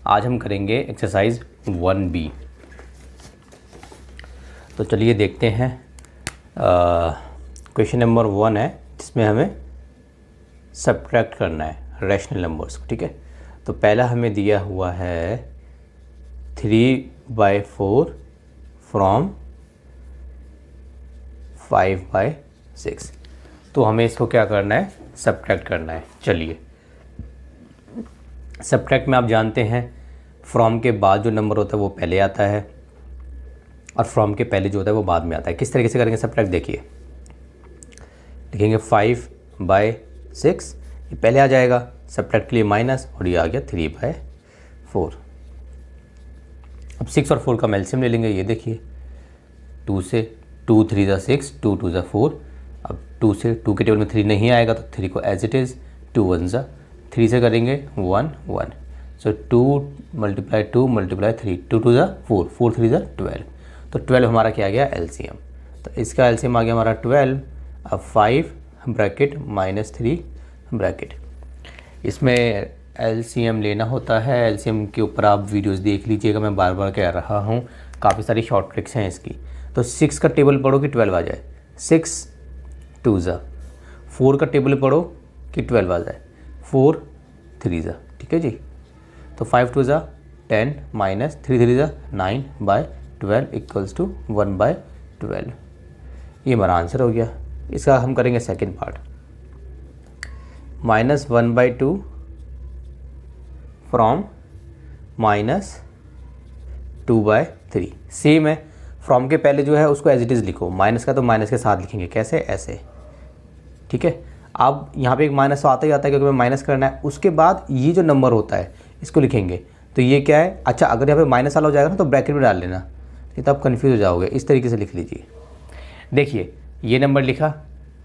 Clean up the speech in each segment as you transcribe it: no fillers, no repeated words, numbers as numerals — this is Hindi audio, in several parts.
आज हम करेंगे एक्सरसाइज 1B। तो चलिए देखते हैं। क्वेश्चन नंबर 1 है जिसमें हमें सब्ट्रैक्ट करना है रैशनल नंबर्स को। ठीक है, तो पहला हमें दिया हुआ है 3/4 फ्रॉम 5/6। तो हमें इसको क्या करना है, सब्ट्रैक्ट करना है। चलिए, सब्ट्रैक्ट में आप जानते हैं फ्रॉम के बाद जो नंबर होता है वो पहले आता है और फ्रॉम के पहले जो होता है वो बाद में आता है। किस तरीके से करेंगे सब्ट्रैक्ट, देखिए लिखेंगे 5/6, ये पहले आ जाएगा, सब्ट्रैक्ट के लिए माइनस, और ये आ गया 3/4। अब 6 और 4 का एलसीएम ले लेंगे। ये देखिए 2 से 2 3 ज़ा 6, 2 2 ज़ा 4। अब 2 से 2 के टेबल में 3 नहीं आएगा तो 3 को एज इट इज़, 2 1 ज़ा 3 से करेंगे 1 1। सो 2 × 2 × 3, 2 2 ज़ा 4, 4 3 ज़ा 12। तो 12 हमारा क्या आ गया, एलसीएम। तो इसका एलसीएम आ गया हमारा 12। अब 5 ब्रैकेट -3 ब्रैकेट। इसमें एलसीएम लेना होता है। एलसीएम के ऊपर आप वीडियोस देख लीजिएगा, मैं बार बार कह रहा हूँ, काफ़ी सारी शॉर्ट ट्रिक्स हैं इसकी। तो 6 का टेबल पढ़ो कि 12 आ जाए, 6 2 ज़ा, 4 का टेबल पढ़ो कि 12 आ जाए, 4 3 ज़ा। ठीक है जी, तो 5 2 ज़ा 10 -3 3 ज़ा 9/12 = 1/12। ये हमारा आंसर हो गया। इसका हम करेंगे सेकंड पार्ट, -1/2 फ्रॉम -2/3। सेम है, फ्रॉम के पहले जो है उसको एज इट इज़ लिखो, माइनस का तो माइनस के साथ लिखेंगे। कैसे, ऐसे। ठीक है, अब यहाँ पे एक माइनस तो आता ही आता है क्योंकि हमें माइनस करना है। उसके बाद ये जो नंबर होता है इसको लिखेंगे। तो ये क्या है, अच्छा अगर यहाँ पे माइनस वाला हो जाएगा ना तो ब्रैकेट में डाल लेना, नहीं तो आप कन्फ्यूज़ हो जाओगे। इस तरीके से लिख लीजिए। देखिए ये नंबर लिखा,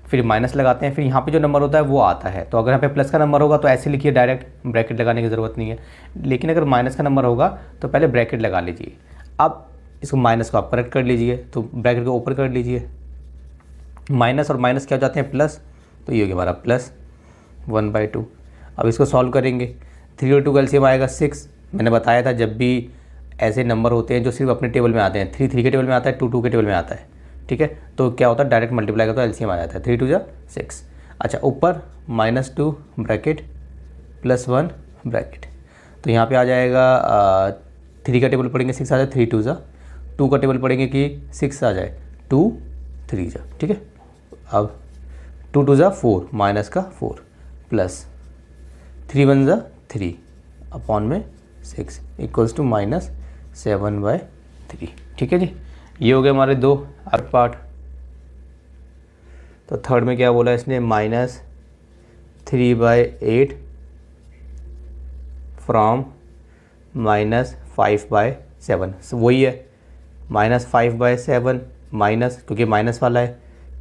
फिर माइनस लगाते हैं, फिर यहाँ पे जो नंबर होता है वो आता है। तो अगर यहाँ पे प्लस का नंबर होगा तो ऐसे लिखिए डायरेक्ट, ब्रैकेट लगाने की ज़रूरत नहीं है। लेकिन अगर माइनस का नंबर होगा तो पहले ब्रैकेट लगा लीजिए। अब इसको माइनस को आप करेक्ट कर लीजिए, तो ब्रैकेट को ऊपर कर लीजिए। माइनस और माइनस क्या हो जाते हैं, प्लस। तो ये हो गया हमारा +1/2। अब इसको सॉल्व करेंगे। 3 और 2 का एलसीएम आएगा 6। मैंने बताया था जब भी ऐसे नंबर होते हैं जो सिर्फ अपने टेबल में आते हैं, 3 3 के टेबल में आता है, 2 2 के टेबल में आता है। ठीक है, तो क्या होता है, डायरेक्ट मल्टीप्लाई करता है तो एलसीएम आ जाता है, 3 2 ज़ा 6। अच्छा ऊपर -2 ब्रैकेट +1 ब्रैकेट। तो यहाँ पे आ जाएगा 3 का टेबल पढ़ेंगे 6 आ जाए, 3 2 ज़ा, 2 का टेबल पढ़ेंगे कि 6 आ जाए, 2 3 ज़ा। ठीक है, अब 2 2 ज़ा 4, माइनस का 4 प्लस 3 1 ज़ा 3 अपॉन में 6 = -7/3। ठीक है जी, ये हो गए हमारे दो अर्थ पार्ट। तो थर्ड में क्या बोला इसने, -3/8 फ्रॉम -5/7। वही है, -5/7 माइनस, क्योंकि माइनस वाला है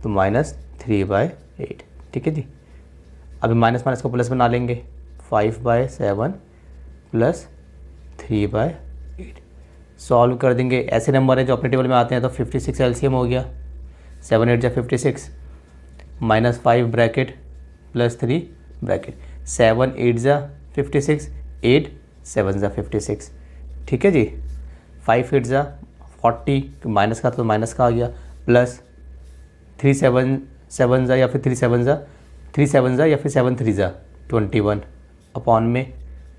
तो -3/8। ठीक है जी, अभी माइनस माइनस को प्लस बना लेंगे, 5/7 + 3/8। सॉल्व कर देंगे। ऐसे नंबर है जो अपने टेबल में आते हैं। तो 56 एलसीएम हो गया, 7 8 ज़ा 56, -5 ब्रैकेट +3 ब्रैकेट, 7 8 ज़ा 56, 8 7 ज़ा 56। ठीक है जी, 5 8 ज़ा 40, माइनस का तो माइनस का आ गया, प्लस 3 7 7 ज़ा या फिर 3 7 ज़ा 7 3 ज़ा 21 अपॉन में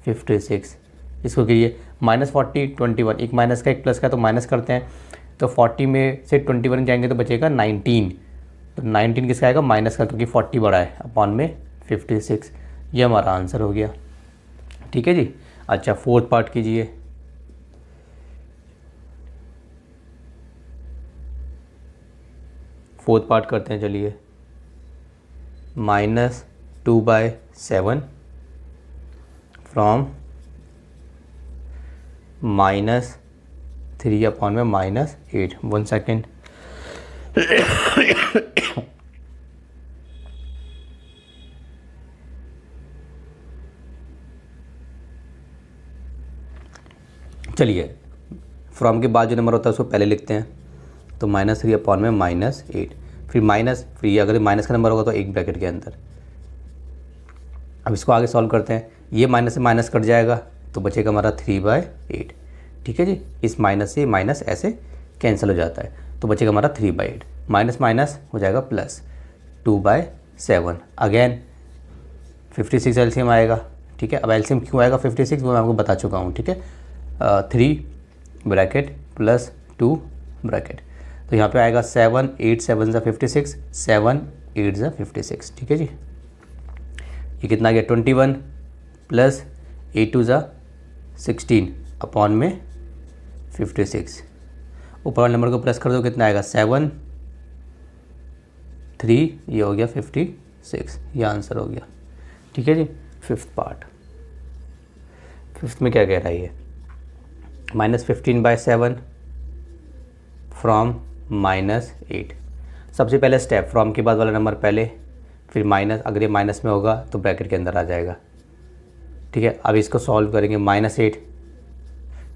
56। इसको करिए -40 21, एक माइनस का एक प्लस का, तो माइनस करते हैं। तो 40 में से 21 जाएंगे तो बचेगा 19। तो 19 किसका आएगा, माइनस का, क्योंकि 40 बड़ा है, अपॉन में 56। ये हमारा आंसर हो गया। ठीक है जी। अच्छा फोर्थ पार्ट कीजिए। फोर्थ पार्ट करते हैं, चलिए। -2/7 फ्रॉम -3 अपॉन में -8। 1 सेकेंड। चलिए, फ्रॉम के बाद जो नंबर होता है उसको पहले लिखते हैं। तो -3 अपॉन में -8, फिर माइनस, फिर अगर माइनस का नंबर होगा तो एक ब्रैकेट के अंदर। अब इसको आगे सॉल्व करते हैं। ये माइनस से माइनस कट जाएगा, तो बचेगा हमारा 3/8। ठीक है जी, इस माइनस से माइनस ऐसे कैंसिल हो जाता है, तो बचेगा हमारा 3/8, माइनस माइनस हो जाएगा प्लस 2/7। अगेन 56 एलसीएम आएगा। ठीक है, अब एलसीएम क्यों आएगा 56 वो मैं आपको बता चुका हूँ। ठीक है, 3 ब्रैकेट प्लस 2 ब्रैकेट, तो यहाँ पे आएगा 7 8 7 ज़ा 56, 7 8 ज़ा 56। ठीक है जी, ये कितना आ गया 21 प्लस 8 2 ज़ा 16 अपॉन में 56। ऊपर वाले नंबर को प्लस कर दो, कितना आएगा 7 3, ये हो गया 56, ये आंसर हो गया। ठीक है जी, फिफ्थ पार्ट। फिफ्थ में क्या कह रहा है ये, -15/7 फ्रॉम -8। सबसे पहले स्टेप, फ्रॉम के बाद वाला नंबर पहले, फिर माइनस, अगर ये माइनस में होगा तो ब्रैकेट के अंदर आ जाएगा। ठीक है, अब इसको सॉल्व करेंगे -8।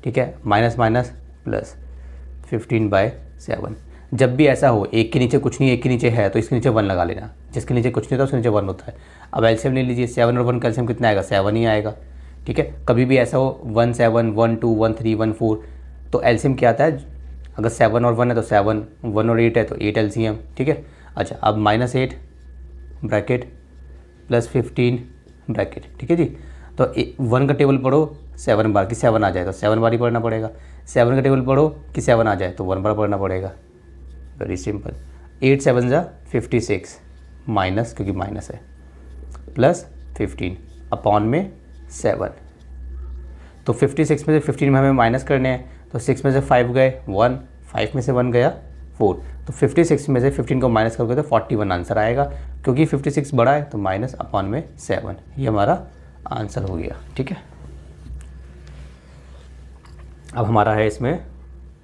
ठीक है, माइनस माइनस प्लस 15/7। जब भी ऐसा हो, एक के नीचे कुछ नहीं, एक के नीचे है, तो इसके नीचे 1 लगा लेना। जिसके नीचे कुछ नहीं था उसके नीचे 1 होता है। अब एलसीएम ले लीजिए, 7 और 1 का एलसीएम कितना आएगा, 7 ही आएगा। ठीक है, कभी भी ऐसा हो 1 7 1 2 1 3 1 4, तो एलसीएम क्या आता है, अगर 7 और 1 है तो 7, 1 और 8 है तो 8 एलसीएम। ठीक है, अच्छा अब -8 ब्रैकेट प्लस 15 ब्रैकेट। ठीक है जी, तो 1 का टेबल पढ़ो 7 बार कि 7 आ जाए तो 7 बार ही पढ़ना पड़ेगा। 7 का टेबल पढ़ो कि 7 आ जाए तो 1 बार पढ़ना पड़ेगा। Very simple. 8 7 ज़ा 56 माइनस, क्योंकि माइनस है, प्लस 15 अपॉन में 7। तो 56 में से 15 में हमें माइनस करने हैं, तो 6 में से 5 गए 1, 5 में से 1 गया 4, तो 56 में से 15 को माइनस करोगे तो 41 आंसर आएगा। क्योंकि 56 बड़ा है तो माइनस अपॉन में 7, ये हमारा आंसर हो गया। ठीक है, अब हमारा है इसमें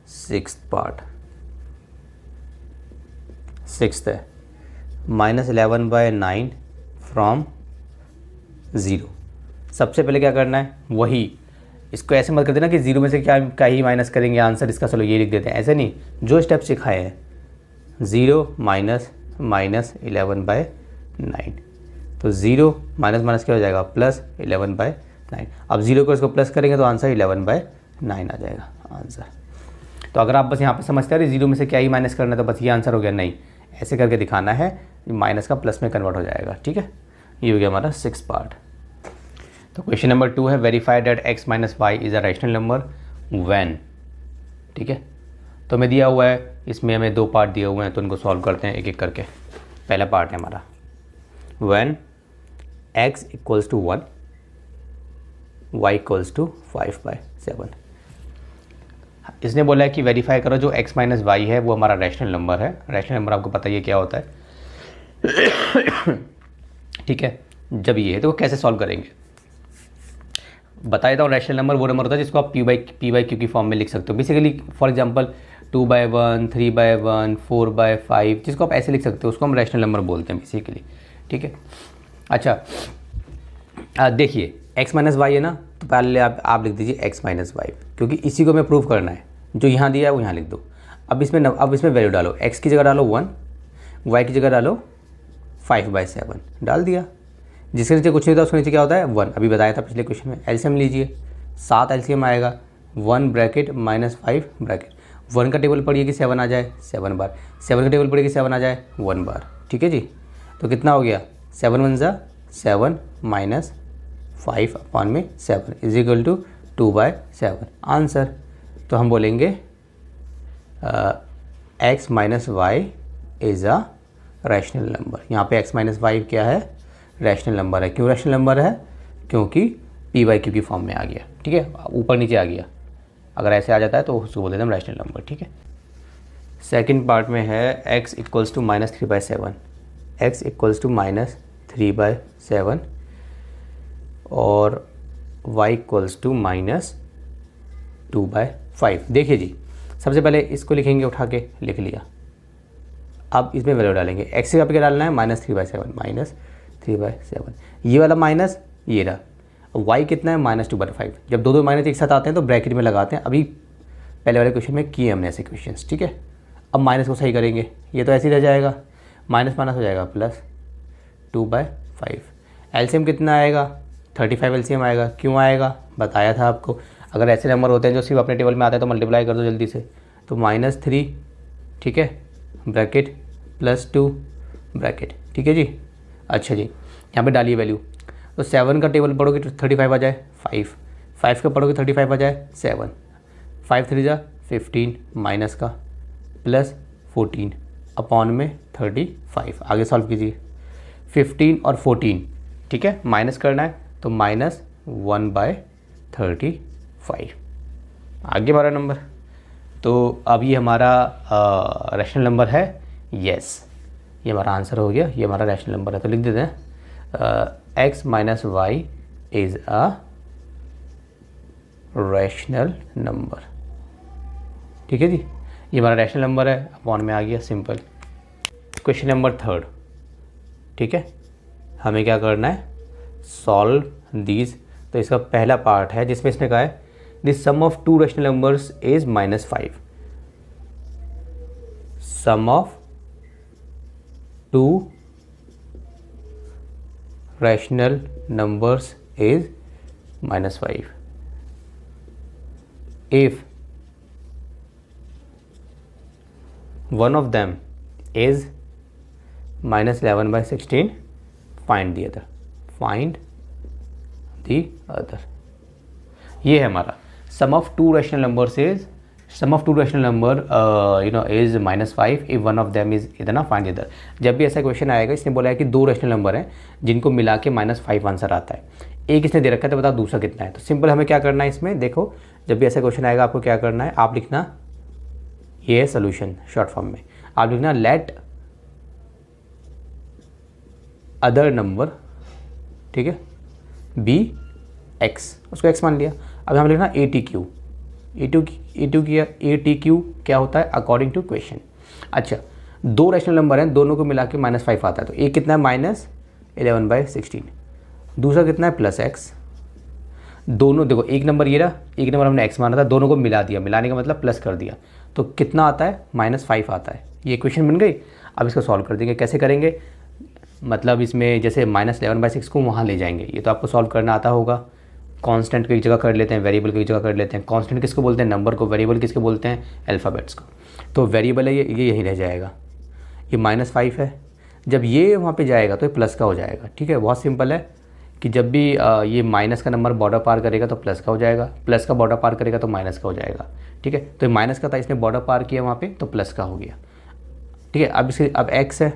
सिक्स्थ पार्ट। सिक्स्थ है -11/9 फ्रॉम 0। सबसे पहले क्या करना है, वही, इसको ऐसे मत कर देना कि 0 में से क्या ही माइनस करेंगे आंसर इसका, चलो ये लिख देते हैं, ऐसे नहीं। जो स्टेप सिखाए हैं, 0 -11/9, तो 0 माइनस माइनस क्या हो जाएगा, +11/9। अब 0 को इसको प्लस करेंगे तो आंसर 11/9 आ जाएगा आंसर। तो अगर आप बस यहाँ पे समझते हैं 0 में से क्या ही माइनस करना है तो बस ये आंसर हो गया, नहीं, ऐसे करके दिखाना है, माइनस का प्लस में कन्वर्ट हो जाएगा। ठीक है, ये हो गया हमारा सिक्स्थ पार्ट। तो क्वेश्चन नंबर 2 है, verify that x - y is a rational number when. ठीक है, तो हमें दिया हुआ है, इसमें हमें 2 पार्ट दिए हुए हैं, तो उनको सॉल्व करते हैं एक एक करके। पहला पार्ट है हमारा व्हेन x = 1 y = 5/7। इसने बोला है कि वेरीफाई करो जो x - y है वो हमारा रैशनल नंबर है। रैशनल नंबर आपको पता ही है क्या होता है। ठीक है, जब ये है तो कैसे सॉल्व करेंगे बता देता हूँ। रैशनल नंबर वो नंबर होता है जिसको आप p/q की फॉर्म में लिख सकते हो। बेसिकली फॉर एग्जांपल 2/1 3/1 4/5, जिसको आप ऐसे लिख सकते हो उसको हम रैशनल नंबर बोलते हैं बेसिकली। ठीक है, अच्छा देखिए x - y है ना, तो पहले आप लिख दीजिए x - y, क्योंकि इसी को हमें प्रूव करना है। जो यहाँ दिया है वो यहाँ लिख दो। अब इसमें वैल्यू डालो, x की जगह डालो 1, y की जगह डालो 5/7, डाल दिया। जिसके नीचे कुछ नहीं था उसके नीचे क्या होता है 1, अभी बताया था पिछले क्वेश्चन में। एलसीएम लीजिए, 7 एलसीएम आएगा, 1 ब्रैकेट -5 ब्रैकेट। 1 का टेबल पढ़िए कि 7 आ जाए 7 बार, 7 का टेबल पढ़िए कि 7 आ जाए 1 बार। ठीक है जी, तो कितना हो गया 7 1 ज़ा 7 -5 अपॉन में 7 = 2/7 आंसर। तो हम बोलेंगे x - y is a rational number. यहाँ पे x - y क्या है, रैशनल नंबर है। क्यों रैशनल नंबर है, क्योंकि p/q की फॉर्म में आ गया। ठीक है, ऊपर नीचे आ गया, अगर ऐसे आ जाता है तो उसको बोल देते हैं रैशनल नंबर। ठीक है, सेकंड पार्ट में है x = -3/7, x = -3/7 और y = -2/5। देखिए जी, सबसे पहले इसको लिखेंगे, उठा के लिख लिया। अब इसमें वैल्यू डालेंगे, x का क्या डालना है -3/7, -3/7, ये वाला माइनस ये रहा। अब y कितना है -2/5। जब दो माइनस एक साथ आते हैं तो ब्रैकेट में लगाते हैं। अभी पहले वाले क्वेश्चन में किए हमने ऐसे क्वेश्चंस। ठीक है, अब माइनस को सही करेंगे, ये तो ऐसे ही रह जाएगा, माइनस माइनस हो जाएगा +2/5। एलसीएम कितना आएगा 35 एलसीएम आएगा। क्यों आएगा बताया था आपको, अगर ऐसे नंबर होते हैं जो सिर्फ अपने टेबल में आते हैं तो मल्टीप्लाई कर दो जल्दी से। तो -3, ठीक है, ब्रैकेट +2 ब्रैकेट, ठीक है जी। अच्छा जी, यहाँ पे डालिए वैल्यू। तो 7 का टेबल पढ़ोगे तो 35 आ जाए 5 का पढ़ोगे 35 आ जाए 7, 5 3 जा 15 माइनस का +14 अपॉन में 35। आगे सॉल्व कीजिए 15 और 14, ठीक है, माइनस करना है तो -1/35। आगे हमारा नंबर, तो अब ये हमारा रैशनल नंबर है। यस, ये हमारा आंसर हो गया, ये हमारा रैशनल नंबर है। तो लिख देते हैं x - y is a rational number, ठीक है जी। ये हमारा रैशनल नंबर है, अपॉन में आ गया, सिंपल। क्वेश्चन नंबर 3, ठीक है, हमें क्या करना है, सॉल्व दीज। तो इसका पहला पार्ट है जिसमें इसने कहा है the sum of 2 rational numbers is -5। Sum of 2 rational numbers is -5 if one of them is -11/16 find the other, find the other। ये है हमारा sum of 2 rational numbers is, sum of 2 rational number is -5 if one of them is इतना, फाइंड द अदर। जब भी ऐसा क्वेश्चन आएगा, इसने बोला है कि 2 रैशनल नंबर हैं जिनको मिला के -5 आंसर आता है, एक इसने दे रखा है तो बताओ दूसरा कितना है। तो सिंपल हमें क्या करना है इसमें, देखो जब भी ऐसा क्वेश्चन आएगा आपको क्या करना है, आप लिखना, ये है सोल्यूशन शॉर्ट फॉर्म में, आप लिखना लेट अदर नंबर, ठीक है, बी एक्स, उसको एक्स मान लिया। अब हम लिखना ATQ, ATQ क्या होता है अकॉर्डिंग टू क्वेश्चन। अच्छा, 2 रैशनल नंबर हैं, दोनों को मिला के -5 आता है, तो एक कितना है -11/16, दूसरा कितना है +x। दोनों देखो, एक नंबर ये रहा, एक नंबर हमने x माना था, दोनों को मिला दिया, मिलाने का मतलब प्लस कर दिया, तो कितना आता है -5 आता है। ये इक्वेशन बन गई। अब इसको सॉल्व कर देंगे, कैसे करेंगे, मतलब इसमें जैसे -11/6 को वहाँ ले जाएंगे, ये तो आपको सॉल्व करना आता होगा। कांस्टेंट की जगह कर लेते हैं, वेरिएबल की जगह कर लेते हैं। कांस्टेंट किसको बोलते हैं, नंबर को, वेरिएबल किसको बोलते हैं, अल्फ़ाबेट्स को। तो वेरिएबल है ये यहीं रह जाएगा, ये -5 है, जब ये वहाँ पे जाएगा तो ये प्लस का हो जाएगा, ठीक है। बहुत सिंपल है कि जब भी ये माइनस का नंबर बॉर्डर पार करेगा तो प्लस का हो जाएगा, प्लस का बॉर्डर पार करेगा तो माइनस का हो जाएगा, ठीक है। तो ये माइनस का था, इसने बॉर्डर पार किया वहाँ पे तो प्लस का हो गया, ठीक है। अब इसके अब x है,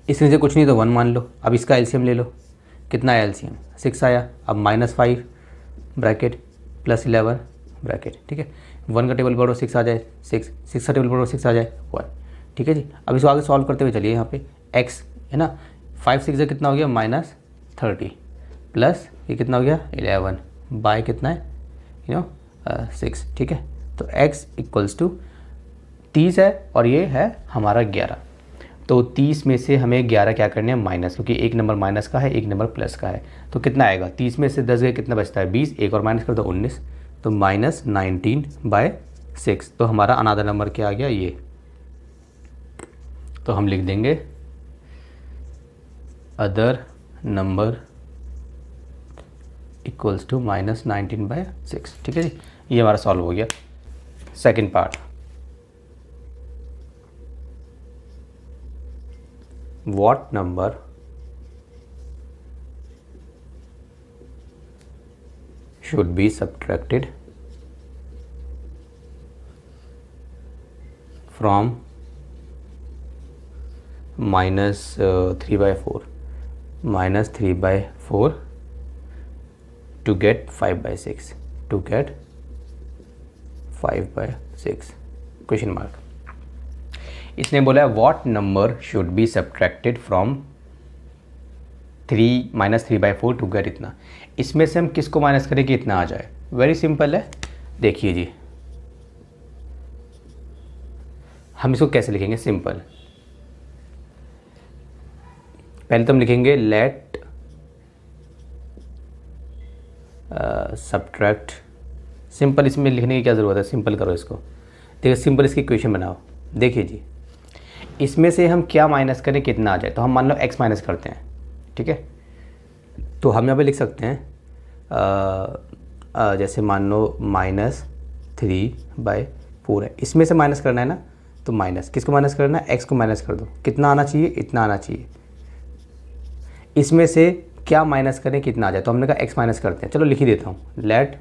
इसमें से कुछ नहीं तो 1 मान लो। अब इसका एलसीएम ले लो, कितना है एलसीएम 6 आया। अब -5 ब्रैकेट +11 ब्रैकेट, ठीक है। 1 का टेबल पढ़ो 6 आ जाए 6, 6 का टेबल पढ़ो 6 आ जाए 1, ठीक है जी। अब इसको आगे सॉल्व करते हुए चलिए, यहाँ पे x है ना, 5 6 से कितना हो गया -30 प्लस ये कितना हो गया 11 बाय कितना है 6, ठीक है। तो x = 30 है और ये है हमारा 11। तो 30 में से हमें 11 क्या करने हैं माइनस, क्योंकि एक नंबर माइनस का है एक नंबर प्लस का है। तो कितना आएगा, 30 में से 10 गए कितना बचता है 20, एक और माइनस कर दो 19, तो -19/6। तो हमारा अनदर नंबर क्या आ गया ये, तो हम लिख देंगे अदर नंबर इक्वल्स टू -19/6, ठीक है जी। ये हमारा सॉल्व हो गया। Second part, what number should be subtracted from -3/4 to get 5/6, to get 5/6 question mark. इसने बोला है what number should be subtracted from -3/4 to get इतना। इसमें से हम किसको माइनस करें कि इतना आ जाए। वेरी सिंपल है, देखिए जी हम इसको कैसे लिखेंगे, सिंपल। पहले तो हम लिखेंगे लेट सब्ट्रैक्ट, सिंपल इसमें लिखने की क्या ज़रूरत है, सिंपल करो इसको। देखिए सिंपल इसकी इक्वेशन बनाओ। देखिए जी इसमें से हम क्या माइनस करें कितना आ जाए, तो हम मान लो x माइनस करते हैं, ठीक है। तो हम यहाँ पे लिख सकते हैं जैसे मान लो -3/4 है, इसमें से माइनस करना है ना, तो माइनस किसको माइनस करना है, x को माइनस कर दो, कितना आना चाहिए, इतना आना चाहिए। इसमें से क्या माइनस करें, कितना आ जाए, तो हमने कहा x माइनस करते हैं। चलो लिख ही देता हूँ, let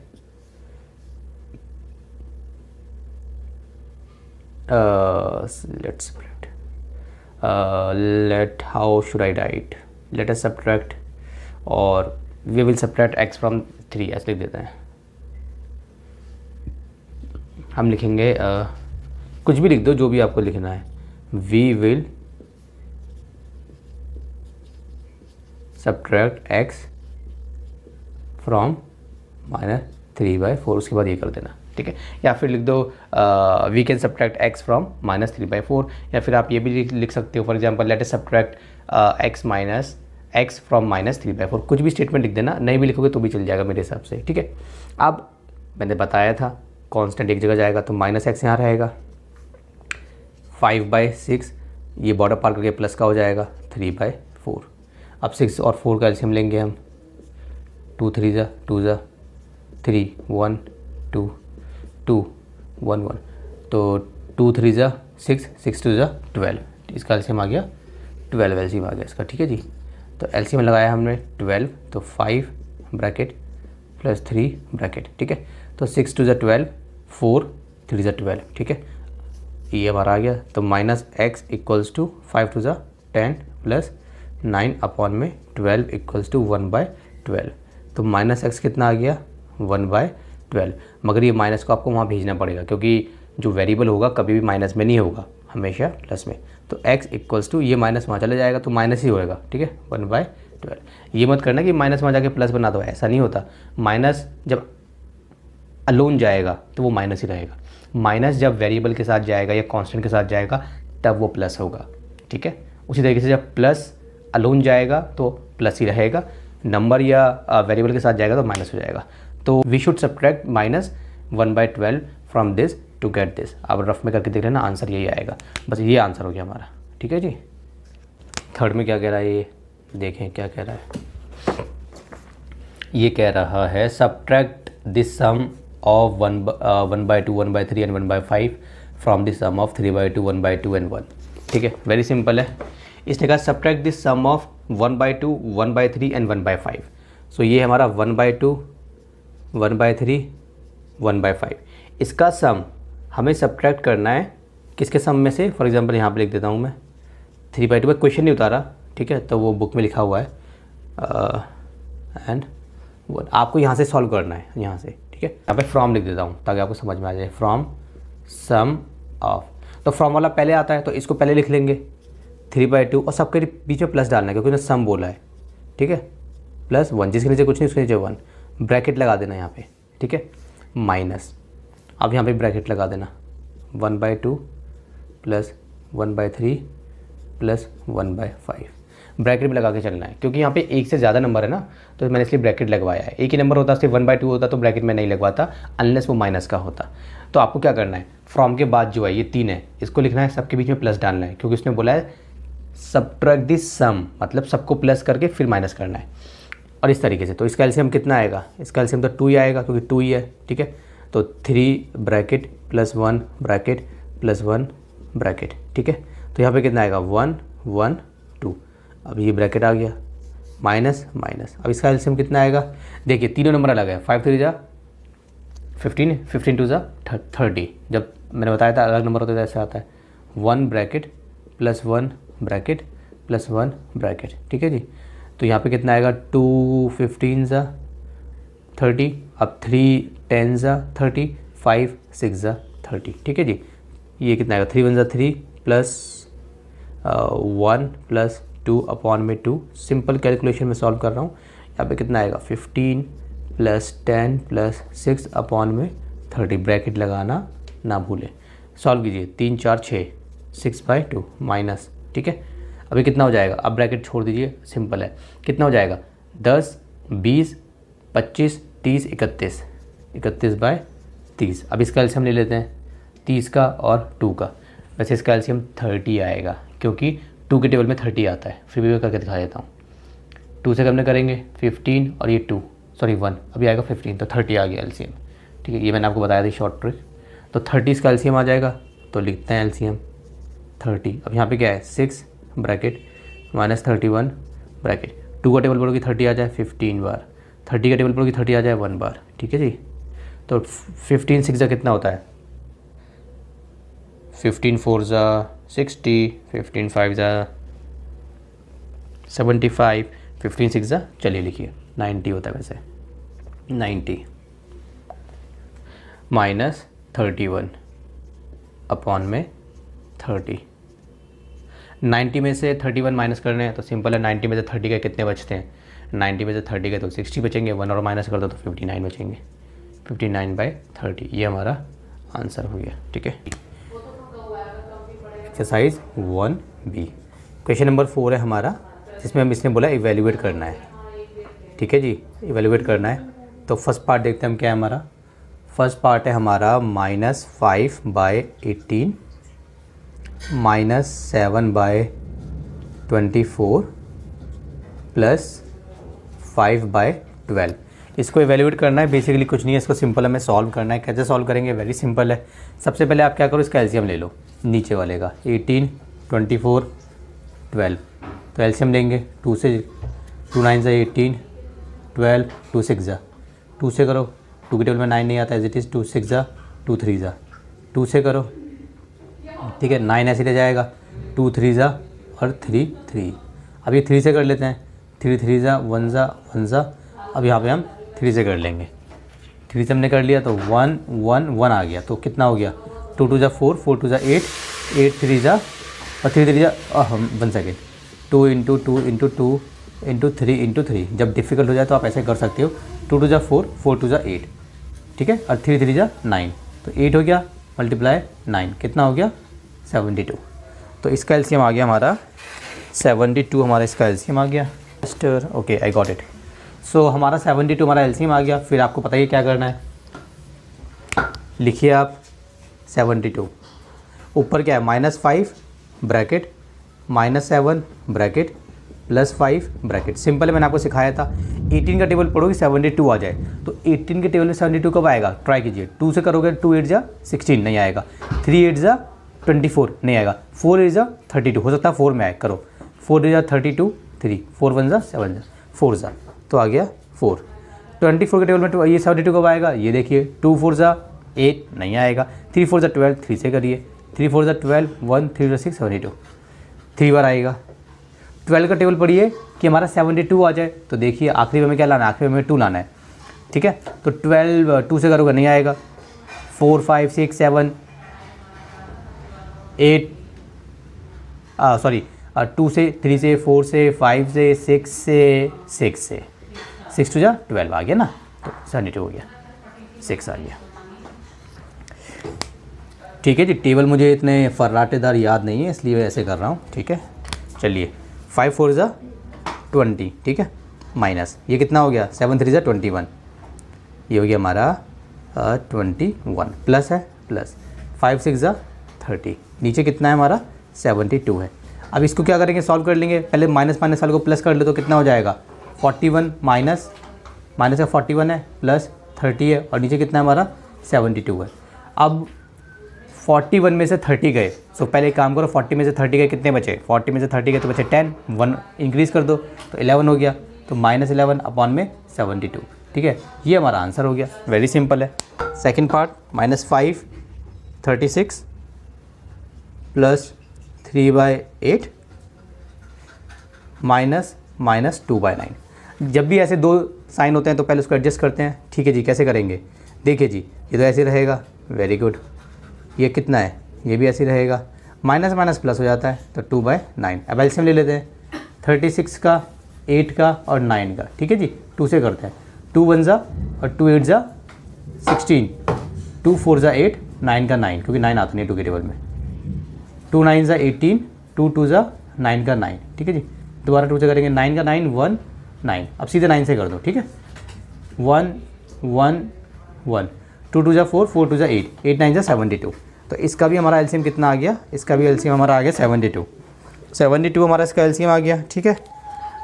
how should I write, let us subtract और we will subtract x from 3, ऐसे लिख देते हैं। हम लिखेंगे कुछ भी लिख दो, जो भी आपको लिखना है, we will subtract x from -3/4, उसके बाद ये कर देना, ठीक है। या फिर लिख दो we can subtract x from -3/4, या फिर आप ये भी लिख सकते हो, for example let us subtract x from -3/4, कुछ भी स्टेटमेंट लिख देना, नहीं भी लिखोगे तो भी चल जाएगा मेरे हिसाब से, ठीक है। अब मैंने बताया था कांस्टेंट एक जगह जाएगा तो -x यहाँ रहेगा, 5/6 ये बॉर्डर पार करके प्लस का हो जाएगा 3/4। अब 6 और 4 का एलसीएम लेंगे हम, 2 3 ज़ा 2 ज़ा 3 1 2 2 1 1, तो 2 3 ज़ा 6 6 2 ज़ा 12, इसका एलसीएम आ गया 12, एलसीएम आ गया इसका, ठीक है जी। तो एलसीएम लगाया हमने 12, तो 5 ब्रैकेट प्लस 3 ब्रैकेट, ठीक है। तो 6 2 ज़ा 12, 4 3 ज़ा 12, ठीक है, ये हमारा आ गया। तो -x इक्वल्स टू 5 2 ज़ा 10 प्लस 9 अपॉन में 12 इक्वल्स टू 1/12। तो -x कितना आ गया, 1/12, मगर ये माइनस को आपको वहाँ भेजना पड़ेगा, क्योंकि जो वेरिएबल होगा कभी भी माइनस में नहीं होगा, हमेशा प्लस में। तो x इक्वल्स टू ये माइनस वहाँ चले जाएगा तो माइनस ही होएगा, ठीक है, 1/12। ये मत करना कि माइनस वहाँ जाके प्लस बना दो, ऐसा नहीं होता। माइनस जब अलोन जाएगा तो वो माइनस ही रहेगा, माइनस जब वेरिएबल के साथ जाएगा या कांस्टेंट के साथ जाएगा तब वो प्लस होगा, ठीक है। उसी तरीके से जब प्लस अलोन जाएगा तो प्लस ही रहेगा, नंबर या वेरिएबल के साथ जाएगा तो माइनस हो जाएगा। तो we should subtract -1/12 from this to get this. अब रफ में करके देख लेना, आंसर यही आएगा, बस ये आंसर हो गया हमारा, ठीक है जी। थर्ड में क्या कह रहा है, ये देखें क्या कह रहा है। ये कह रहा है subtract this sum of 1/2 1/3 and 1/5 from this sum of 3/2 1/2 and 1, ठीक है, वेरी सिंपल है। इसने कहा subtract this sum of 1/2 1/3 and 1/5। So ये हमारा 1/2 1/3 1/5, इसका सम हमें सब्ट्रैक्ट करना है किसके सम में से। फॉर एग्जांपल यहाँ पे लिख देता हूँ मैं 3/2 में, क्वेश्चन नहीं उतारा, ठीक है, तो वो बुक में लिखा हुआ है एंड 1, आपको यहाँ से सॉल्व करना है, यहाँ से, ठीक है। यहाँ पे फ्रॉम लिख देता हूँ ताकि आपको समझ में आ जाए, फ्रॉम सम ऑफ, तो फ्रॉम वाला पहले आता है तो इसको पहले लिख लेंगे 3/2 और सबके बीच में प्लस डालना है क्योंकि उसने सम बोला है, ठीक है, +1, जिसके नीचे कुछ नहीं उसके नीचे 1, ब्रैकेट लगा देना यहाँ पे, ठीक है, माइनस, अब यहाँ पे ब्रैकेट लगा देना 1/2 + 1/3 + 1/5, ब्रैकेट भी लगा के चलना है क्योंकि यहाँ पे एक से ज़्यादा नंबर है ना, तो मैंने इसलिए ब्रैकेट लगवाया है। एक ही नंबर होता सिर्फ 1/2 होता तो ब्रैकेट में नहीं लगवाता अनलेस वो माइनस का होता। तो आपको क्या करना है, फ्रॉम के बाद जो है ये 3 है, इसको लिखना है, सबके बीच में प्लस डालना है क्योंकि उसने बोला है सब्ट्रैक्ट दिस सम, मतलब सबको प्लस करके फिर माइनस करना है, और इस तरीके से। तो इसका एलसीएम कितना आएगा, इसका एलसीएम तो 2 ही आएगा क्योंकि 2 ही है, ठीक है। तो 3 ब्रैकेट +1 ब्रैकेट +1 ब्रैकेट, ठीक है। तो यहाँ पे कितना आएगा 1 1 2, अब ये ब्रैकेट आ गया माइनस माइनस, अब इसका एलसीएम कितना आएगा, देखिए तीनों नंबर अलग है, 5 3 ज़ा 15 15 2 ज़ा 30, जब मैंने बताया था अलग नंबर होता है ऐसे आता है 1 ब्रैकेट +1 ब्रैकेट +1 ब्रैकेट, ठीक है जी। तो यहाँ पे कितना आएगा 2 15 ज़ा 30, अब 3 10 ज़ा 30, 5 6 ज़ा 30, ठीक है जी। ये कितना आएगा 3 1 ज़ा 3 +1 + 2 अपॉन में 2, सिंपल कैलकुलेशन में सॉल्व कर रहा हूँ। यहाँ पे कितना आएगा 15 + 10 + 6 अपॉन में 30, ब्रैकेट लगाना ना भूलें। सॉल्व कीजिए 3 4 6 6/2 माइनस, ठीक है। अभी कितना हो जाएगा, अब ब्रैकेट छोड़ दीजिए, सिंपल है, कितना हो जाएगा 10 20 25 30 31 31/30। अब इसका एलसीएम ले लेते हैं 30 का और 2 का, वैसे इसका एलसीएम 30 आएगा क्योंकि 2 के टेबल में 30 आता है, फिर भी मैं करके दिखा देता हूँ। 2 से कम करेंगे 15 और ये 2 सॉरी 1 अभी आएगा 15 तो 30 आ गया एलसीएम। ठीक है, ये मैंने आपको बताया था शॉर्ट ट्रिक। तो 30 इसका एलसीएम आ जाएगा, तो लिखते हैं एलसीएम 30। अब यहाँ पे क्या है 6 ब्रैकेट -31 ब्रैकेट 2 का टेबल पढ़ोगे 30 आ जाए 15 बार, 30 का टेबल पढ़ोगे 30 आ जाए 1 बार। ठीक है जी, तो 15 6 जा कितना होता है 15 4 जा 60, 15 5 जा 75, 15 6 जा चलिए लिखिए 90 होता है वैसे 90 -31 अपॉन में 30। 90 में से 31 माइनस करने हैं तो सिंपल है, 90 में से 30 के कितने बचते हैं, 90 में से 30 के तो 60 बचेंगे, 1 और माइनस कर दो तो 59 बचेंगे, 59/30 ये हमारा आंसर हो गया। ठीक है, एक्सरसाइज 1B क्वेश्चन नंबर 4 है हमारा, जिसमें हम इसने बोला इवेल्युएट करना है। ठीक है जी, इवेल्युएट करना है। तो फर्स्ट पार्ट देखते हैं हम क्या है हमारा। फर्स्ट पार्ट है हमारा -5/18 -7/24 +5/12। इसको इवेल्युएट करना है, बेसिकली कुछ नहीं है, इसको सिंपल हमें सॉल्व करना है। कैसे सॉल्व करेंगे, वेरी सिंपल है। सबसे पहले आप क्या करो, इसका एलसीएम ले लो नीचे वाले का, 18 24 12। तो एलसीएम लेंगे 2 से, 2 9 से 18 12 2 6 जा 2 से करो, 2 के टेबल में 9 नहीं आता एज इट इज़, 2 6 जा 2 3 जा 2 से करो। ठीक है, 9 ऐसे ले जाएगा, 2 3 जा और 3 3। अब ये 3 से कर लेते हैं, 3 3 जा 1 जा 1 जा। अब यहाँ पे हम 3 से कर लेंगे, 3 से हमने कर लिया तो 1 1 1 आ गया, तो कितना हो गया 2 2 जा 4 4 2 जा 8 8 3 जा और 3 3 जा 1 सेकेंड 2 × 2 × 2 × 3 × 3। जब डिफ़िकल्ट हो जाए तो आप ऐसे कर सकते हो, 2 2 जा 4 4 2 जा 8। ठीक है, और 3 3 जा 9, तो 8 हो गया मल्टीप्लाई 9 कितना हो गया 72। तो इसका एलसीएम आ गया हमारा 72, हमारा इसका एलसीएम आ गया। Okay I got it. So हमारा 72 हमारा एलसीएम आ गया। फिर आपको पता ही क्या करना है, लिखिए आप 72 ऊपर क्या है -5 ब्रैकेट -7 ब्रैकेट +5 ब्रैकेट। सिंपल है, मैंने आपको सिखाया था 18 का टेबल पढ़ोगे 72 आ जाए, तो 18 के टेबल में 72 कब आएगा, ट्राई कीजिए। 2 से करोगे 2 8 जा 16 नहीं आएगा, 3 8 जा 24 नहीं आएगा, 4 8 जा 32 हो सकता है 4 में आए, करो 4 8 जा 32 3 4 1 जा 7 जा 4 जा तो आ गया 4। 24 के टेबल में ये 72 कब आएगा, ये देखिए 2 4 जा 8 नहीं आएगा, 3 4 जा 12 3 से करिए, 3 4 जा 12 1 3 जा 6 72 3 बार आएगा। 12 का टेबल पढ़िए कि हमारा 72 आ जाए, तो देखिए आखिरी में हमें क्या लाना है, आखिरी में 2 लाना है। ठीक है, तो 12 2 से करोगे नहीं आएगा, 4 5 6 7 8 सॉरी 2 से 3 से 4 से 5 से 6 से 6 2 जा 12 आ गया ना, तो 72 हो गया, 6 आ गया। ठीक है जी, टेबल मुझे इतने फर्राटेदार याद नहीं है इसलिए ऐसे कर रहा हूँ। ठीक है, चलिए 5 4 जा 20। ठीक है, माइनस ये कितना हो गया 7 3 जा 21, ये हो गया हमारा 21 प्लस है प्लस 5 6 जा 30, नीचे कितना है हमारा 72 है। अब इसको क्या करेंगे, सॉल्व कर लेंगे। पहले माइनस माइनस वाले को प्लस कर ले तो कितना हो जाएगा 41 माइनस का 41 है प्लस 30 है और नीचे कितना है हमारा 72 है। अब 41 में से 30 गए, सो पहले एक काम करो 40 में से 30 गए कितने बचे, 40 में से 30 गए तो बचे 10, 1 इंक्रीज़ कर दो तो 11 हो गया, तो -11 अपॉन में 72। ठीक है, ये हमारा आंसर हो गया, वेरी सिंपल है। Second part -5 36 +3/8 -2/9। जब भी ऐसे दो साइन होते हैं तो पहले उसको एडजस्ट करते हैं। ठीक है जी, कैसे करेंगे, देखिए जी, ये तो ऐसे रहेगा, वेरी गुड। ये कितना है, ये भी ऐसे रहेगा, माइनस माइनस प्लस हो जाता है तो 2/9। अब एलसीएम ले लेते हैं 36 का 8 का और 9 का। ठीक है जी, 2 से करते हैं, 2 1 जा और 2 8 जा 16, 2 4 जा 8 9 का 9 क्योंकि 9 आता नहीं 2 के टेबल में, 2 9 जा 18 2 2 जा 9 का 9। ठीक है जी, दोबारा 2 से करेंगे, 9 का 9 1 9। अब सीधे 9 से कर दो। ठीक है, 1 1 1 2 2 जा 4 4 2 जा 8 8 9 जा 72। तो इसका भी हमारा एलसीएम कितना आ गया, इसका भी एलसीएम हमारा आ गया 72 हमारा इसका एलसीएम आ गया। ठीक है,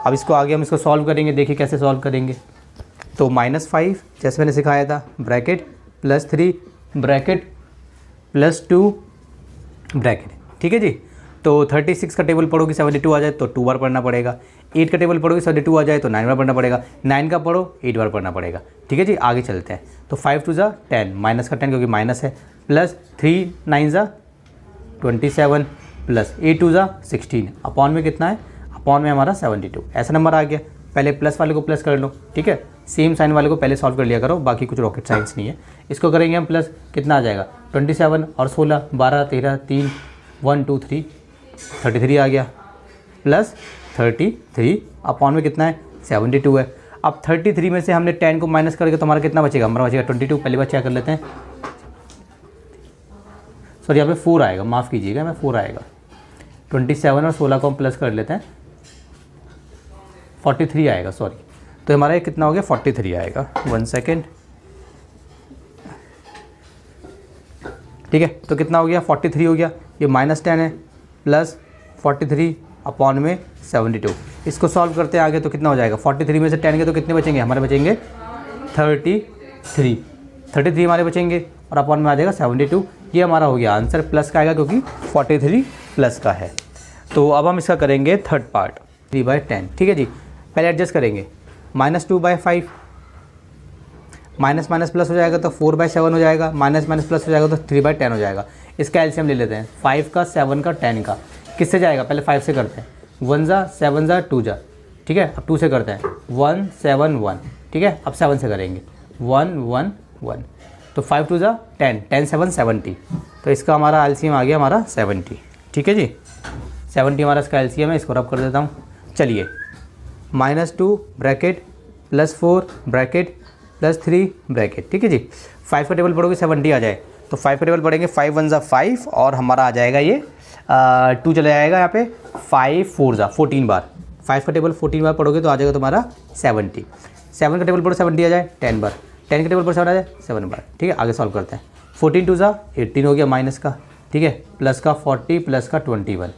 अब इसको आगे हम इसको सॉल्व करेंगे, देखिए कैसे सॉल्व करेंगे। तो -5 जैसे मैंने सिखाया था, ब्रैकेट +3 ब्रैकेट +2 ब्रैकेट, ठीक है जी। तो 36 का टेबल पढ़ोगे 72 आ जाए तो 2 बार पढ़ना पड़ेगा, 8 का टेबल पढ़ोगे 72 आ जाए तो 9 बार पढ़ना पड़ेगा, 9 का पढ़ो 8 बार पढ़ना पड़ेगा, ठीक है जी। आगे चलते हैं। तो 5 2 ज़ा 10, माइनस का 10 क्योंकि माइनस है, +3 9 ज़ा 27 +8 2 ज़ा 16, अपॉन में कितना है, अपॉन में हमारा 72, ऐसा नंबर आ गया। पहले प्लस वाले को प्लस कर लो, ठीक है, सेम साइन वाले को पहले सॉल्व कर लिया करो, बाकी कुछ रॉकेट साइंस नहीं है। इसको करेंगे हम प्लस, कितना आ जाएगा 27 और 16 12 13 3 1 2 3 33 आ गया, +33 अपॉन में कितना है 72 है। अब 33 में से हमने 10 को माइनस करके तो हमारा कितना बचेगा, हमारा बचेगा 22। पहली बार चेक कर लेते हैं, सॉरी यहाँ पे 4 आएगा, माफ़ कीजिएगा, मैं 4 आएगा। 27 और 16 को हम प्लस कर लेते हैं, 43 आएगा, सॉरी। तो हमारा ये कितना हो गया, 43 आएगा। 1 सेकेंड, ठीक है। तो कितना हो गया, 43 हो गया। ये -10 है, +43 अपॉन में 72। इसको सॉल्व करते हैं आगे तो कितना हो जाएगा, 43 में से 10 के तो कितने बचेंगे, हमारे बचेंगे 33 हमारे बचेंगे, और अपॉन में आ जाएगा 72। ये हमारा हो गया आंसर, प्लस का आएगा क्योंकि 43 प्लस का है। तो अब हम इसका करेंगे थर्ड पार्ट, 3/10, ठीक है जी। पहले एडजस्ट करेंगे, -2/5, माइनस माइनस प्लस हो जाएगा तो 4/7 हो जाएगा, माइनस माइनस प्लस हो जाएगा तो 3/10 हो जाएगा। इसका एलसीएम ले लेते हैं, 5 का 7 का 10 का, किससे जाएगा, पहले 5 से करते हैं, 1 ज़ा 7 ज़ा 2 ज़ा, ठीक है। अब 2 से करते हैं, 1 7 1, ठीक है। अब 7 से करेंगे, 1 1 1, तो 5 2 ज़ा 10, 10 7 70, तो इसका हमारा एलसीएम आ गया हमारा 70, ठीक है जी। 70 हमारा इसका एलसीएम है, इसको रब कर देता हूँ। चलिए, -2 ब्रैकेट +4 ब्रैकेट +3 ब्रैकेट, ठीक है जी। 5 का टेबल पढ़ोगे 70 आ जाए, तो 5 का टेबल पढ़ेंगे, 5 1 ज़ा 5 और हमारा आ जाएगा ये 2 चला जाएगा यहाँ पे, 5 4 ज़ा 14 बार, 5 का टेबल 14 बार पढ़ोगे तो आ जाएगा तुम्हारा 70। 7 का टेबल पढ़ो 70 आ जाए 10 बार, 10 का टेबल पर 7 आ जाए 7 बार, ठीक है। आगे सॉल्व करते हैं, 14 2 ज़ा 18 हो गया माइनस का, ठीक है, प्लस का 40 प्लस का 21,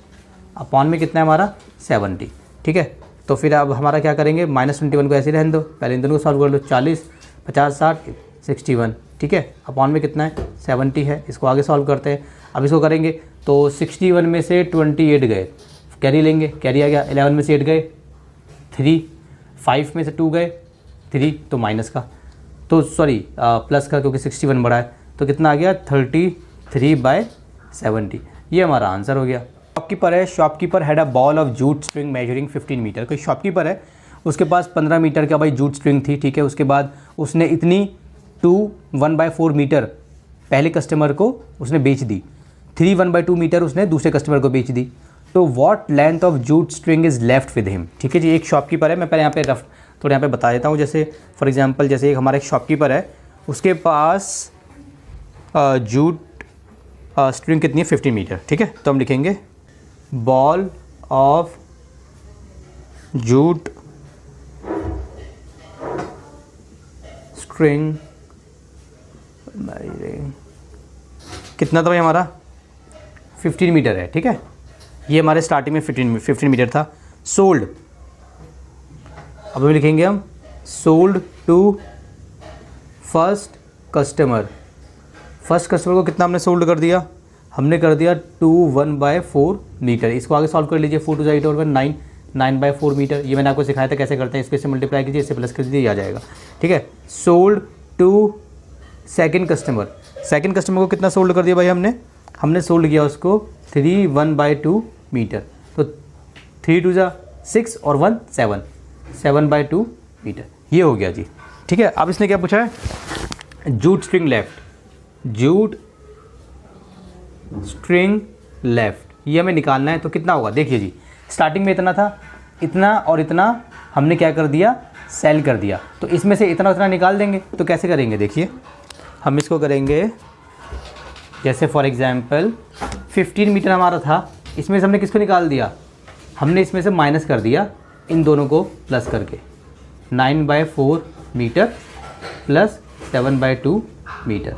अपॉन में कितना है हमारा 70, ठीक है। तो फिर अब हमारा क्या करेंगे, -21 को ऐसे ही रहने दो, पहले इन दोनों को सॉल्व कर लो, 40 50 60 61, ठीक है। अपॉन में कितना है 70 है। इसको आगे सॉल्व करते हैं। अब इसको करेंगे तो 61 में से 28 गए, कैरी लेंगे, कैरी आ गया, 11 में से 8 गए 3, 5 में से 2 गए 3, तो माइनस का, तो सॉरी प्लस का क्योंकि 61 बड़ा है, तो कितना आ गया 33/70। ये हमारा आंसर हो गया। शॉपकीपर है, shopkeeper had a ball of jute string measuring 15 metre. कोई शॉपकीपर है, उसके पास 15 मीटर का भाई जूट स्ट्रिंग थी, ठीक है। उसके बाद उसने इतनी 1/4 मीटर पहले कस्टमर को उसने बेच दी, 1/2 मीटर उसने दूसरे कस्टमर को बेच दी। तो what length of jute string is left with him, ठीक है जी। एक शॉपकीपर है, मैं पहले यहाँ पे रफ थोड़ा यहाँ पे बता देता हूँ। जैसे फॉर एग्जांपल, जैसे एक हमारा एक शॉपकीपर है, उसके पास जूट स्ट्रिंग कितनी है 15 मीटर, ठीक है। तो हम लिखेंगे बॉल ऑफ जूट स्ट्रिंग कितना था भाई हमारा 15 मीटर है, ठीक है। ये हमारे स्टार्टिंग में 15 मीटर था। सोल्ड, अब लिखेंगे हम sold to first customer. First customer को कितना हमने सोल्ड कर दिया, हमने कर दिया 1/4 मीटर। इसको आगे सॉल्व कर लीजिए, 4 2 8 और 9, 9/4 मीटर। ये मैंने आपको सिखाया था कैसे करते हैं, इसको इससे मल्टीप्लाई कीजिए, इससे प्लस कर दीजिए, आ जाएगा, ठीक है। Sold to second customer, second customer को कितना सोल्ड कर दिया भाई हमने सोल्ड किया उसको 1/2 मीटर। तो 3 2 ज़ा 6 और 1 7, 7/2 मीटर। ये हो गया जी, ठीक है। अब इसने क्या पूछा है, jute string left, jute string left, ये हमें निकालना है। तो कितना होगा, देखिए जी, स्टार्टिंग में इतना था, इतना और इतना हमने क्या कर दिया, सेल कर दिया। तो इसमें से इतना उतना निकाल देंगे। तो कैसे करेंगे, देखिए हम इसको करेंगे, जैसे फॉर एग्जांपल 15 मीटर हमारा था, इसमें से हमने किसको निकाल दिया, हमने इसमें से माइनस कर दिया इन दोनों को प्लस करके, 9/4 मीटर प्लस 7/2 मीटर।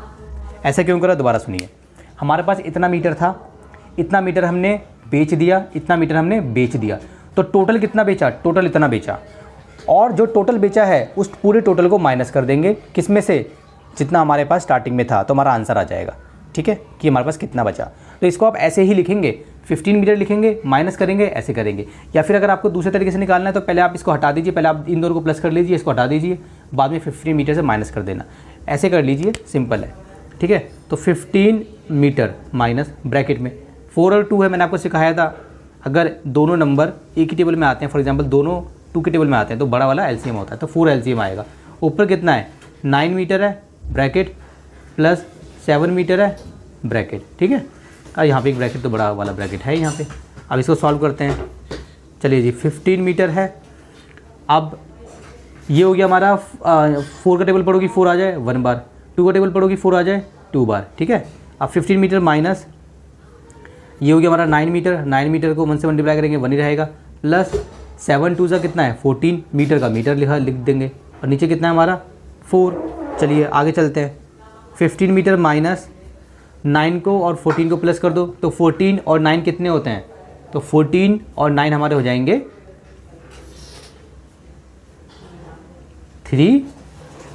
ऐसा क्यों करा, दोबारा सुनिए। हमारे पास इतना मीटर था, इतना मीटर हमने बेच दिया, इतना मीटर हमने बेच दिया, तो टोटल कितना बेचा, टोटल इतना बेचा, और जो टोटल बेचा है उस पूरे टोटल को माइनस कर देंगे किस में से, जितना हमारे पास स्टार्टिंग में था, तो हमारा आंसर आ जाएगा। ठीक है, कि हमारे पास कितना बचा। तो इसको आप ऐसे ही लिखेंगे, 15 मीटर लिखेंगे, माइनस करेंगे, ऐसे करेंगे। या फिर अगर आपको दूसरे तरीके से निकालना है तो पहले आप इसको हटा दीजिए, पहले आप इन दोनों को प्लस कर लीजिए, इसको हटा दीजिए, बाद में 15 मीटर से माइनस कर देना, ऐसे कर लीजिए, सिंपल है। ठीक है, तो 15 मीटर माइनस ब्रैकेट में 4 और 2 है, मैंने आपको सिखाया था, अगर दोनों नंबर एक ही टेबल में आते हैं, फॉर एग्जांपल दोनों 2 के टेबल में आते हैं, तो बड़ा वाला एलसीएम होता है, तो 4 एलसीएम आएगा। ऊपर कितना है, 9 मीटर है ब्रैकेट, प्लस 7 मीटर है ब्रैकेट। ठीक है, यहाँ पे एक ब्रैकेट तो बड़ा वाला ब्रैकेट है यहाँ पे। अब इसको सॉल्व करते हैं, चलिए जी। 15 मीटर है, अब ये हो गया हमारा 4 का टेबल पढ़ोगी 4 आ जाए 1 बार, 2 का टेबल पढ़ोगी 4 आ जाए 2 बार। ठीक है, अब 15 मीटर माइनस ये हो गया हमारा 9 मीटर, 9 मीटर को 1 से मल्टीप्लाई करेंगे 1 ही रहेगा, प्लस 7 2 सा कितना है 14 मीटर का मीटर लिख देंगे, और नीचे कितना है हमारा 4। चलिए आगे चलते हैं, 15 मीटर माइनस 9 को और 14 को प्लस कर दो, तो 14 और 9 कितने होते हैं, तो 14 और 9 हमारे हो जाएंगे 3।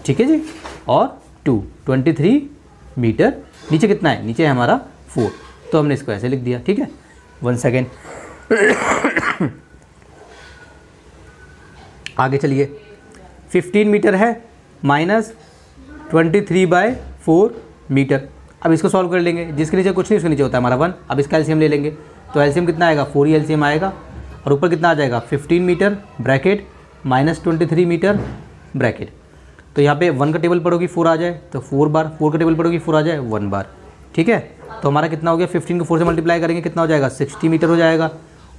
ठीक है जी, और 2 23 मीटर। नीचे कितना है, नीचे है हमारा 4, तो हमने इसको ऐसे लिख दिया। ठीक है, 1 सेकेंड आगे चलिए। 15 मीटर है माइनस 23/4 मीटर। अब इसको सॉल्व कर लेंगे, जिसके नीचे कुछ नहीं उसके नीचे होता है हमारा 1। अब इसका एलसीएम ले लेंगे, तो एलसीएम कितना आएगा, 4 ही एलसीएम आएगा, और ऊपर कितना आ जाएगा 15 metre bracket minus 23 metre bracket. तो यहाँ पे 1 का टेबल पढ़ोगी 4 आ जाए तो 4 बार, 4 का टेबल पढ़ोगी 4 आ जाए 1 बार। ठीक है, तो हमारा कितना हो गया, 15 को 4 से मल्टीप्लाई करेंगे कितना हो जाएगा 60 मीटर हो जाएगा,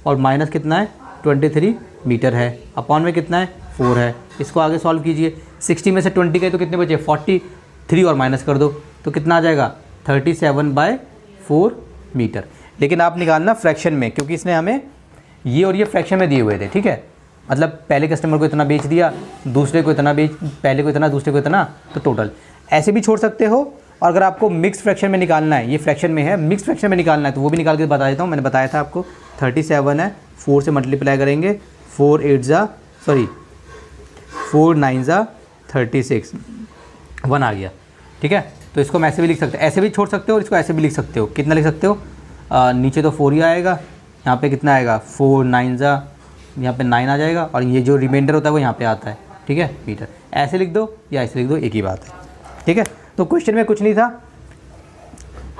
और माइनस कितना है 23 मीटर है, अपॉन में कितना है 4 है। इसको आगे सॉल्व कीजिए, 60 में से 20 गए तो कितने बचे 43, और माइनस कर दो तो कितना आ जाएगा 37/4 मीटर। लेकिन आप निकालना फ्रैक्शन में, क्योंकि इसने हमें ये और ये फ्रैक्शन में दिए हुए थे। ठीक है, मतलब पहले कस्टमर को इतना बेच दिया, दूसरे को इतना बेच, पहले को इतना, दूसरे को इतना, तो टोटल ऐसे भी छोड़ सकते हो। और अगर आपको मिक्स फ्रैक्शन में निकालना है, ये फ्रैक्शन में है, मिक्स फ्रैक्शन में निकालना है, तो वो भी निकाल के बता देता हूँ। मैंने बताया था आपको 37 है, 4 से मल्टीप्लाई करेंगे, 4 9 ज़ा 36, 1 आ गया। ठीक है, तो इसको हम ऐसे भी लिख सकते हैं, ऐसे भी छोड़ सकते हो, और इसको ऐसे भी लिख सकते हो। कितना लिख सकते हो, नीचे तो 4 ही आएगा, यहाँ पे कितना आएगा 4 9 ज़ा, यहाँ पे 9 आ जाएगा, और ये जो रिमाइंडर होता है वो यहाँ पे आता है। ठीक है, मीटर ऐसे लिख दो या ऐसे लिख दो, एक ही बात है। ठीक है, तो क्वेश्चन में कुछ नहीं था,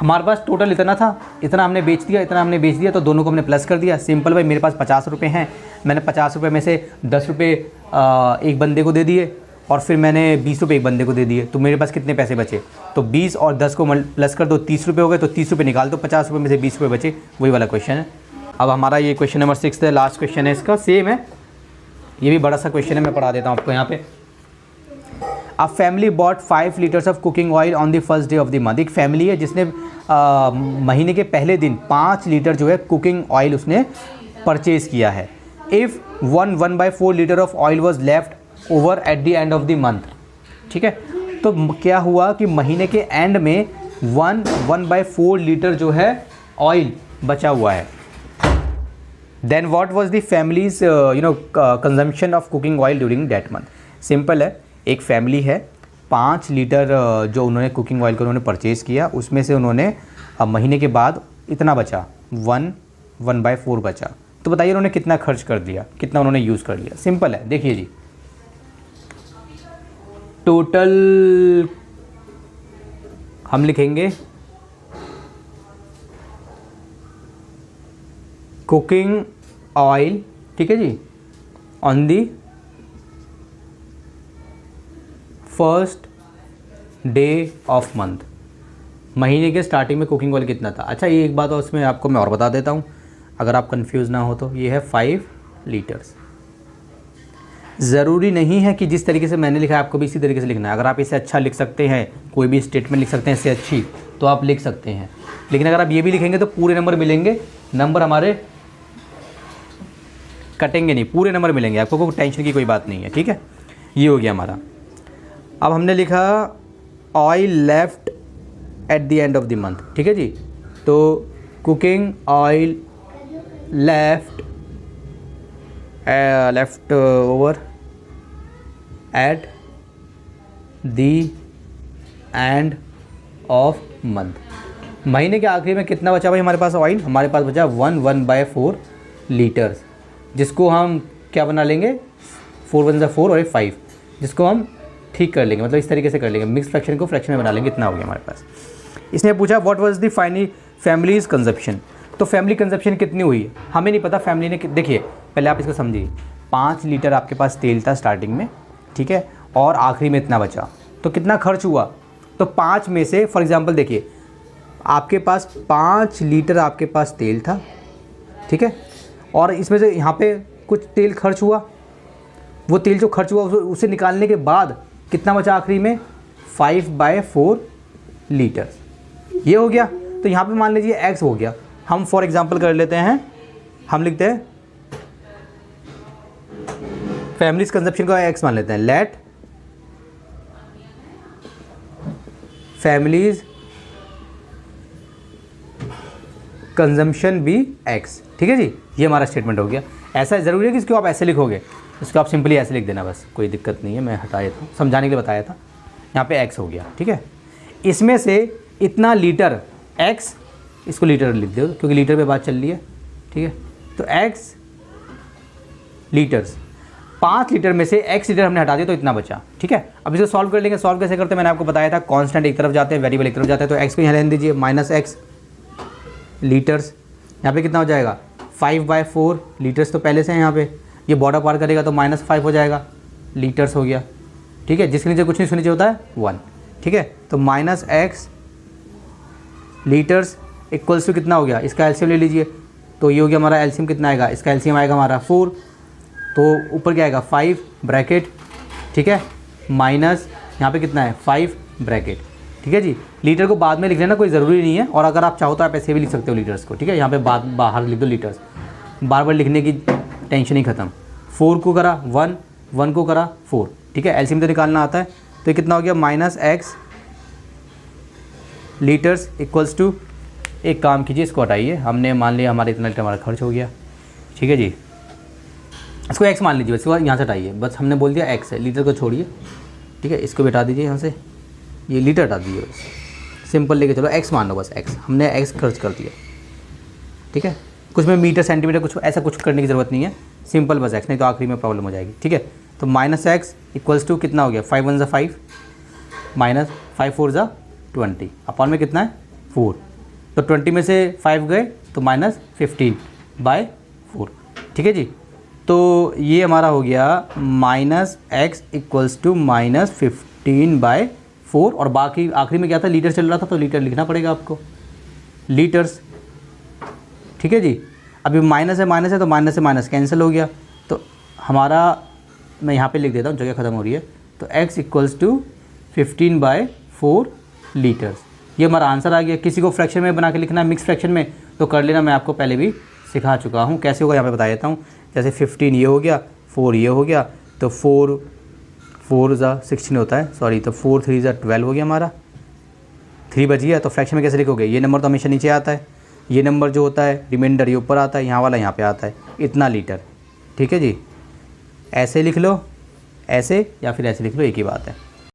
हमारे पास टोटल इतना था, इतना हमने बेच दिया, इतना हमने बेच दिया, तो दोनों को हमने प्लस कर दिया। सिंपल भाई, मेरे पास 50 रुपये हैं, मैंने 50 रुपये में से 10 रुपये एक बंदे को दे दिए, और फिर मैंने 20 रुपये एक बंदे को दे दिए, तो मेरे पास कितने पैसे बचे, तो 20 और 10 को प्लस कर दो, 30 रुपये हो गए, तो 30 रुपये निकाल दो, 50 रुपये में से 20 रुपये बचे, वही वाला क्वेश्चन है। अब हमारा ये क्वेश्चन नंबर 6 है, लास्ट क्वेश्चन है इसका, सेम है, ये भी बड़ा सा क्वेश्चन है, मैं पढ़ा देता हूँ आपको यहाँ पे। A family bought 5 litres of cooking oil on the first day of the month. एक फैमिली है जिसने महीने के पहले दिन 5 लीटर जो है कुकिंग ऑयल उसने परचेज़ किया है। If 1/4 litre of oil was left over at the end of the month. ठीक है, तो क्या हुआ कि महीने के एंड में 1/4 लीटर जो है ऑयल बचा हुआ है। Then what was the family's consumption of cooking oil during that month. Simple है, एक फैमिली है, 5 लीटर जो उन्होंने कुकिंग ऑयल को उन्होंने परचेज़ किया, उसमें से उन्होंने महीने के बाद इतना बचा 1/4 बचा, तो बताइए उन्होंने कितना खर्च कर दिया, कितना उन्होंने यूज़ कर लिया। सिंपल है, देखिए जी, टोटल हम लिखेंगे कुकिंग ऑयल, ठीक है जी, on the first day of month. महीने के स्टार्टिंग में कुकिंग ऑयल कितना था। अच्छा, ये एक बात और उसमें आपको मैं और बता देता हूँ, अगर आप कंफ्यूज ना हो तो, ये है 5 लीटर्स। ज़रूरी नहीं है कि जिस तरीके से मैंने लिखा है आपको भी इसी तरीके से लिखना है। अगर आप इसे अच्छा लिख सकते हैं, कोई भी स्टेटमेंट लिख सकते हैं इससे अच्छी, तो आप लिख सकते हैं। लेकिन अगर आप ये भी लिखेंगे तो पूरे नंबर मिलेंगे, नंबर हमारे कटेंगे नहीं, पूरे नंबर मिलेंगे आपको, कोई टेंशन की कोई बात नहीं है। ठीक है, ये हो गया हमारा। अब हमने लिखा oil left at the end of the month. ठीक है जी, तो cooking oil left left over at the end of month. महीने के आखिरी में कितना बचा भाई हमारे पास ऑयल? हमारे पास बचा 1/4 लीटर्स, जिसको हम क्या बना लेंगे, 4 1 4 और एक 5, जिसको हम ठीक कर लेंगे, मतलब इस तरीके से कर लेंगे, मिक्स फ्रैक्शन को फ्रैक्शन में बना लेंगे। इतना हो गया हमारे पास। इसने पूछा what was the families consumption. तो फैमिली कंजप्शन कितनी हुई हमें नहीं पता। फैमिली ने, देखिए पहले आप इसको समझिए, 5 लीटर आपके पास तेल था स्टार्टिंग में, ठीक है, और आखिरी में इतना बचा, तो कितना खर्च हुआ? तो 5 में से फॉर एग्जांपल देखिए, आपके पास 5 लीटर आपके पास तेल था, ठीक है, और इसमें से यहाँ पे कुछ तेल खर्च हुआ। वो तेल जो खर्च हुआ उसे निकालने के बाद कितना बचा आखिरी में? 5/4 लीटर। ये हो गया। तो यहाँ पे मान लीजिए x हो गया। हम फॉर एग्जांपल कर लेते हैं, हम लिखते हैं फैमिलीज कंजप्शन का x मान लेते हैं। Let family's consumption be x। ठीक है जी, ये हमारा स्टेटमेंट हो गया। ऐसा ज़रूरी है कि इसको आप ऐसे लिखोगे, इसको आप सिंपली ऐसे लिख देना, बस कोई दिक्कत नहीं है। मैं हटा देता हूँ, समझाने के लिए बताया था। यहाँ पे x हो गया, ठीक है। इसमें से इतना लीटर x, इसको लीटर लिख दो क्योंकि लीटर पे बात चल रही है, ठीक है। तो x लीटर्स, 5 लीटर में से x लीटर हमने हटा दिया तो इतना बचा, ठीक है। अब इसको सॉल्व कर लेंगे। सॉल्व कैसे करते हैं मैंने आपको बताया था। कांस्टेंट एक तरफ जाते हैं, वेरिएबल एक तरफ जाता है, तो x को यहाँ रहने दीजिए, -x लीटर्स। यहाँ पे कितना हो जाएगा? 5/4 लीटर्स तो पहले से है यहाँ पे, ये बॉर्डर पार करेगा तो -5 हो जाएगा, लीटर्स हो गया, ठीक है। जिसके नीचे कुछ नहीं, नीचे होता है 1, ठीक है। तो -x लीटर्स इक्वल्स टू कितना हो गया? इसका एलसीएम ले लीजिए, तो ये हो गया हमारा एलसीएम। कितना आएगा? इसका एलसीएम आएगा हमारा 4, तो ऊपर क्या आएगा? 5 ब्रैकेट, ठीक है, माइनस यहाँ पे कितना है? 5 ब्रैकेट, ठीक है जी। लीटर को बाद में लिख लेना, कोई ज़रूरी नहीं है, और अगर आप चाहो तो आप ऐसे भी लिख सकते हो लीटर्स को, ठीक है। यहाँ पे बाहर लिख दो लीटर्स, बार बार लिखने की टेंशन ही खत्म। 4 को करा 1, 1 को करा 4, ठीक है। एलसीएम तो निकालना आता है, तो ये कितना हो गया? -x लीटर्स इक्वल्स टू, एक काम कीजिए, इसको हटाइए। हमने मान लिया हमारा इतना लीटर हमारा खर्च हो गया, ठीक है जी। इसको x मान लीजिए, इसको यहाँ से हटाइए, बस हमने बोल दिया x है, लीटर को छोड़िए, ठीक है। इसको भी हटा दीजिए यहाँ से, ये लीटर हटा दीजिए, बस सिंपल लेके चलो, x मान लो बस, x हमने x खर्च कर दिया, ठीक है। कुछ में मीटर सेंटीमीटर कुछ ऐसा कुछ करने की ज़रूरत नहीं है, सिंपल बस x, नहीं तो आखिरी में प्रॉब्लम हो जाएगी, ठीक है। तो -x इक्वल्स टू कितना हो गया? 5 1 5 -5 4 20, अपॉन में कितना है? 4। तो 20 में से 5 गए तो -15/4, ठीक है जी। तो ये हमारा हो गया -x इक्वल्स टू -15/4, और बाकी आखिरी में क्या था? लीटर चल रहा था, तो लीटर लिखना पड़ेगा आपको, लीटर्स, ठीक है जी। अभी माइनस है तो माइनस से माइनस कैंसिल हो गया, तो हमारा, मैं यहाँ पे लिख देता हूँ, जगह ख़त्म हो रही है। तो x इक्वल्स टू 15/4 लीटर्स, ये हमारा आंसर आ गया। किसी को फ्रैक्शन में बना के लिखना है, मिक्स फ्रैक्शन में, तो कर लेना, मैं आपको पहले भी सिखा चुका हूँ कैसे होगा, यहाँ पे बता देता हूँ। जैसे 15 ये हो गया, 4 ये हो गया, तो 4 16 होता है, सॉरी, तो 4 3 12 हो गया हमारा, 3 बच गया। तो फ्रैक्शन में कैसे लिखोगे? ये नंबर तो हमेशा नीचे आता है, ये नंबर जो होता है रिमाइंडर ये ऊपर आता है, यहाँ वाला यहाँ पे आता है, इतना लीटर, ठीक है जी। ऐसे लिख लो, ऐसे, या फिर ऐसे लिख लो, एक ही बात है।